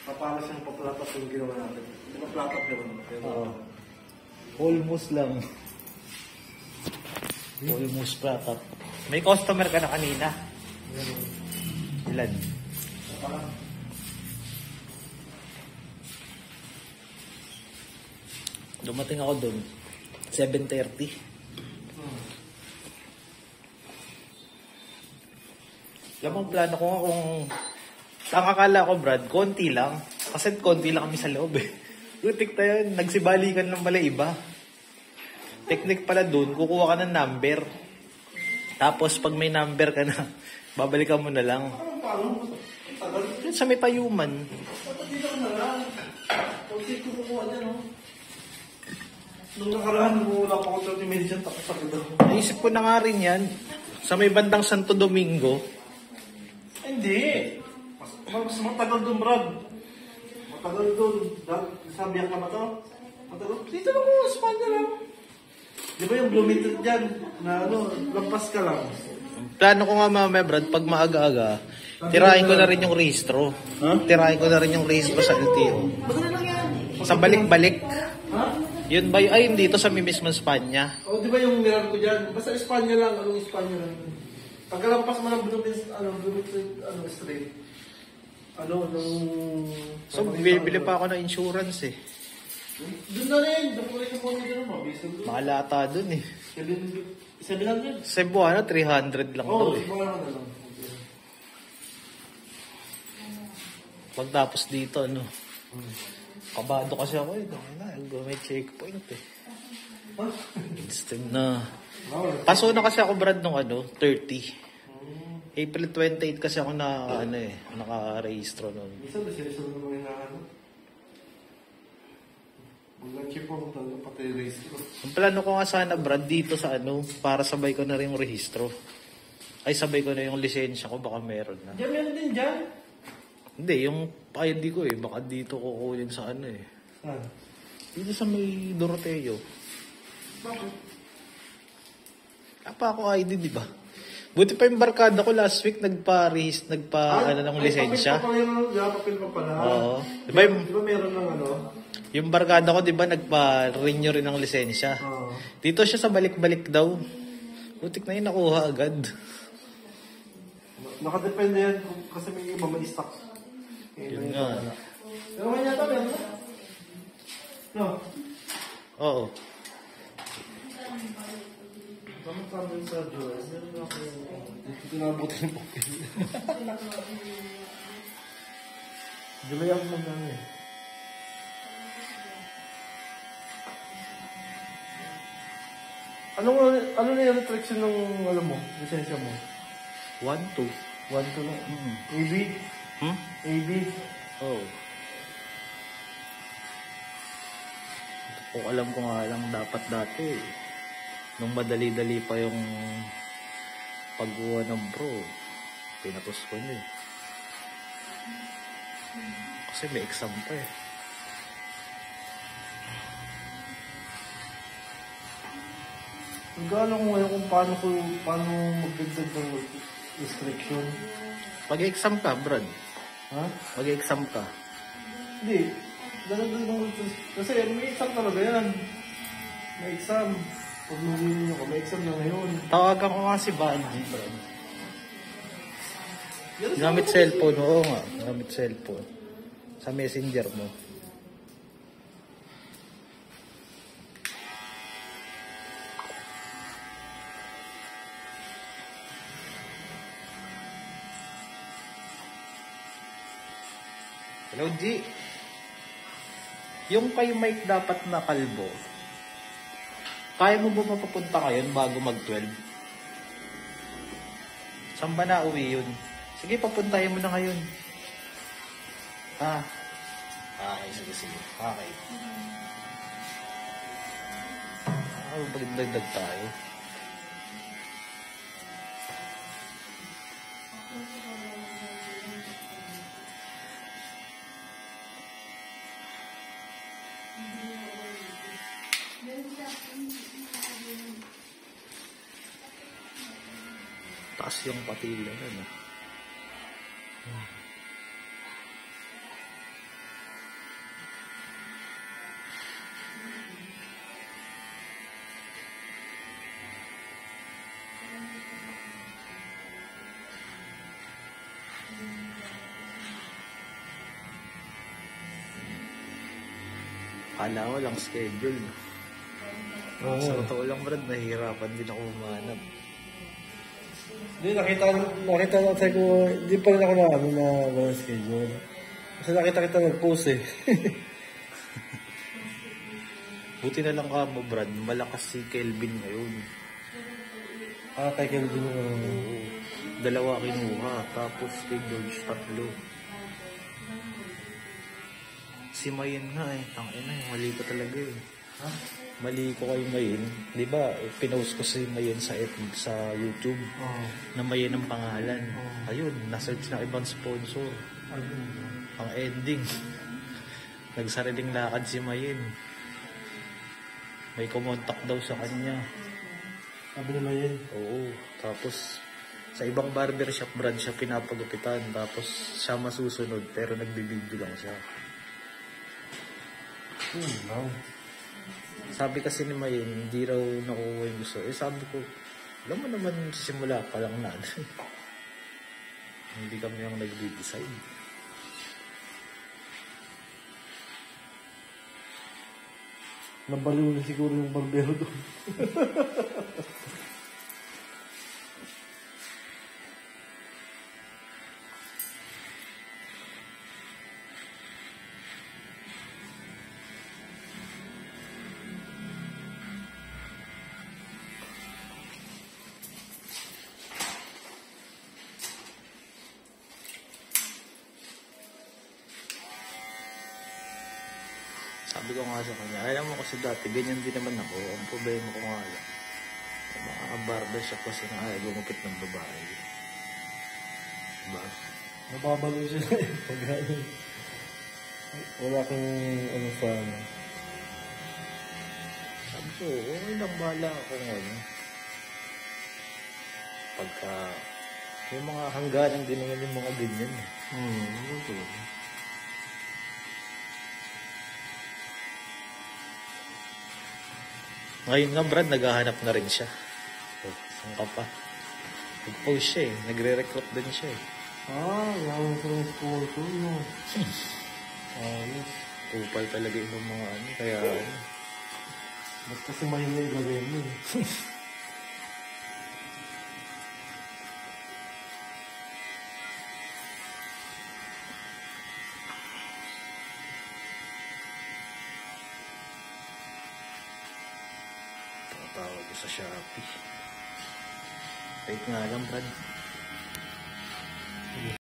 Para siyang paplapat yung ginawa natin. Hindi paplapat naman. Oo. Almost lang. Almost platat. May customer ka na kanina. Ilan? Dumating ako doon. 7:30. Alam mo, plano ko nga kung... Ang akala ko, Brad, konti lang. Kasi konti lang kami sa loob eh. Lutik tayo, nagsibalikan lang pala iba. Technique pala doon, kukuha ka ng number. Tapos pag may number ka na, babalikan mo na lang. Yun sa may tayuman. Nung nakaraan, wala pa ako 30 minutes yan, tapos sakit ako. Naisip ko na nga rin yan. Sa may bandang Santo Domingo. Hindi. Mas matagal doon, Brad. Matagal doon. Sabihan ka ba to? Matagal. Dito lang mo, Espanya lang. Di ba yung Bloomington dyan? Na lampas ka lang. Plano ko nga mamaya, Brad, pag maaga-aga, tirahin ko na rin yung registro. Tirahin ko na rin yung registro sa LTO. Madali lang yan. Sa balik-balik. Ha? Yun ba? Ay, dito sa mismo Espanya. O, di ba yung niran ko dyan? Basta Espanya lang. Anong Espanya lang? Pagkalampas mo ng Bloomington Street. So, bibili pa ako ng insurance eh. Doon na rin. Doon ko rin yung phone nyo. Mabisag doon. Mahalata dun eh. 700. Cebuana, 300 lang daw eh. Wala na lang. Pagtapos dito, kabado kasi ako eh. May checkpoint eh. Instant na. Paso na kasi ako, Brad, nung 30. April 28 kasi ako naka-rehistro nun. Isa na sila sa mga hinahanap. Mag-check po talaga pati rehistro. Ang plano ko nga sana, Brad, dito sa para sabay ko na rin yung rehistro. Ay, sabay ko na yung lisensya ko, baka meron na. Diyan, meron din dyan. Hindi, yung ID ko eh, baka dito kukunin sa Saan? Dito sa may Doroteo. Bakit? Apa ako ID, di ba? Buti pa yung barkada ko last week ng lisensya. Papel pa pala. Oo. Di ba meron ng Yung barkada ko, di ba, nagpa-renew rin ng lisensya. Dito siya sa balik-balik daw. Butik na yun, nakuha agad. Nakadepende yan kasi may iba may stock. Yun nga. Pero kanya ito, meron na. No? Oo. Kami sa Diyos. Meron na ako. Tinabutin yung papel. July ako magkano eh. Ano na yung restriction ng lisensya mo? 1-2. 1 to lang. AB? AB? Oo. Kung alam ko nga lang dapat dati, nung madali-dali pa yung pagkuha ng bro, pinatos ko na eh. Kasi may exam pa eh. Nag-aalam ko ngayon kung paano magdagdag ng restriction. Mag-exam ka, Brad. Ha? Mag-exam ka. Hindi. Dagdag ng kasi may exam talaga yan. May exam. Pag naging nyo ka, may exam na ngayon. Tawagan ko nga si Banji, Brad. Gamit cellphone, oo nga. Gamit cellphone. Sa messenger mo. Hello, G. Yung kay Mike dapat na kalbo, kaya mo ba mapapunta ngayon bago mag-12? Saan ba na uwi yun? Sige, papuntahin mo na ngayon. Okay, sige. Okay. Pagdagdag tayo. Taas yung patila. Kala ko lang schedule. Oo. Sa totoo lang, Brad, nahihirapan din ako umanap. Hindi, nakita ko, sabi ko, hindi pa rin ako na, walang schedule. Kasi nakita kita nag-post eh. Buti na lang ka mo, Brad, malakas si Kelvin ngayon. Kay Kelvin yung Oo. 2 kinuha, tapos kay George 3. Si Mayen nga eh, tangina eh, mali ko talaga eh. Ha? Mali ko kay Mayen. Di ba, pinost ko si Mayen sa YouTube Oo. na Mayen ang pangalan. Oo. Ayun, na-search na ibang sponsor. Ayun. Ang ending, nagsariling lakad si Mayen. May kumontak daw sa kanya. Sabi nila yun. Oo, tapos sa ibang barbershop brand siya pinapagupitan. Tapos siya masusunod pero nagbibideo lang siya. Wow. Sabi kasi ni Mayen, hindi raw nakuha yung gusto. Eh sabi ko, alam mo naman simula pa lang na. Hindi kami yung nag-decide. Nabaliw na siguro yung barbero doon. Sabi ko nga sa kanya, alam mo kasi dati, ganyan din naman ako. Ang problema ko nga lang, yung mga barbershop kasi na ayaw gumupit ng babae. Diba? Nababalo siya eh. Pag ano. Wala kang ano fan. Sabi ko, okay lang, bahala ako ngayon. Pagka, yung mga hangganan din naman yung mga ganyan. Ano to? Ngayon nga, Brad, naghahanap na rin siya. So, saan ka pa? Nag-post siya eh. Nagre-recruit din siya eh. Yaman sa mga sponsor, no? Ayos. Kupal talaga yung mga ano. Kaya, Ba't kasi mahina yung gawin mo eh. tawag ko sa Shopee. Wait nga lang, Brad.